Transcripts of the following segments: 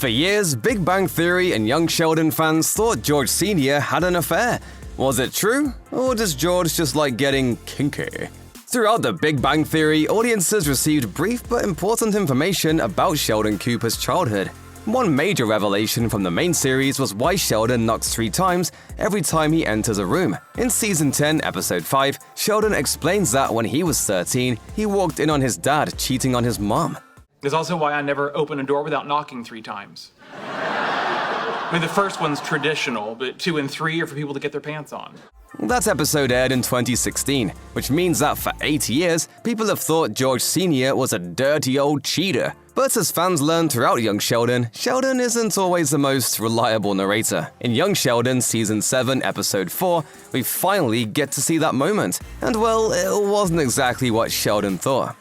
For years, Big Bang Theory and young Sheldon fans thought George Sr. had an affair. Was it true? Or does George just like getting kinky? Throughout the Big Bang Theory, audiences received brief but important information about Sheldon Cooper's childhood. One major revelation from the main series was why Sheldon knocks 3 times every time he enters a room. In Season 10, Episode 5, Sheldon explains that when he was 13, he walked in on his dad cheating on his mom. It's also why I never open a door without knocking 3 times. I mean, the first one's traditional, but 2 and 3 are for people to get their pants on. That episode aired in 2016, which means that for 8 years, people have thought George Sr. was a dirty old cheater. But as fans learned throughout Young Sheldon, Sheldon isn't always the most reliable narrator. In Young Sheldon Season 7, Episode 4, we finally get to see that moment. And well, it wasn't exactly what Sheldon thought.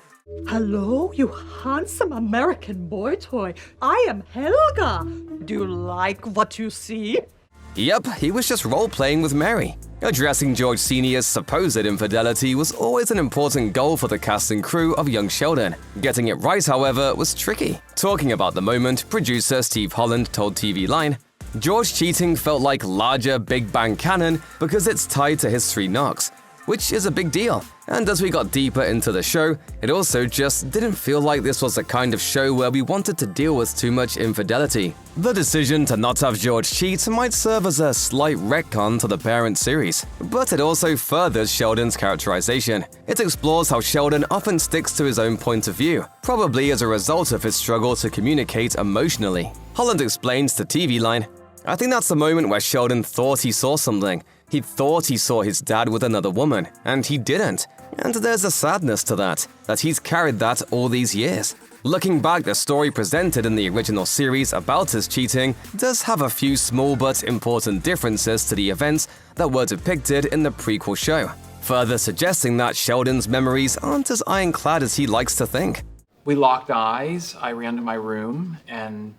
Hello, you handsome American boy toy. I am Helga. Do you like what you see? Yep, he was just role-playing with Mary. Addressing George Sr.'s supposed infidelity was always an important goal for the cast and crew of Young Sheldon. Getting it right, however, was tricky. Talking about the moment, producer Steve Holland told TV Line, "George cheating felt like larger Big Bang canon because it's tied to his 3 knocks, which is a big deal. And as we got deeper into the show, it also just didn't feel like this was the kind of show where we wanted to deal with too much infidelity. The decision to not have George cheat might serve as a slight retcon to the parent series, but it also furthers Sheldon's characterization. It explores how Sheldon often sticks to his own point of view, probably as a result of his struggle to communicate emotionally." Holland explains to TV Line, "I think that's the moment where Sheldon thought he saw something. He thought he saw his dad with another woman, and he didn't. And there's a sadness to that he's carried that all these years." Looking back, the story presented in the original series about his cheating does have a few small but important differences to the events that were depicted in the prequel show, further suggesting that Sheldon's memories aren't as ironclad as he likes to think. We locked eyes, I ran to my room, and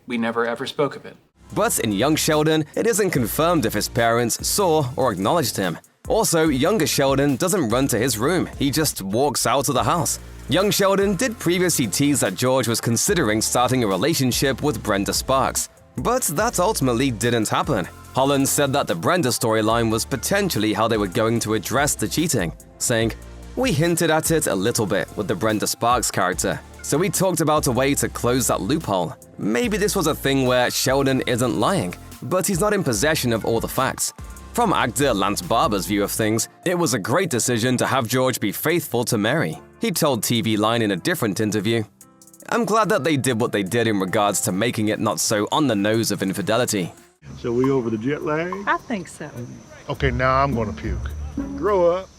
we never ever spoke of it. But in Young Sheldon, it isn't confirmed if his parents saw or acknowledged him. Also, younger Sheldon doesn't run to his room, he just walks out of the house. Young Sheldon did previously tease that George was considering starting a relationship with Brenda Sparks, but that ultimately didn't happen. Holland said that the Brenda storyline was potentially how they were going to address the cheating, saying, "We hinted at it a little bit with the Brenda Sparks character, so we talked about a way to close that loophole. Maybe this was a thing where Sheldon isn't lying, but he's not in possession of all the facts." From actor Lance Barber's view of things, it was a great decision to have George be faithful to Mary. He told TV Line in a different interview, "I'm glad that they did what they did in regards to making it not so on the nose of infidelity." So we over the jet lag? I think so. Okay, now I'm gonna puke. Grow up.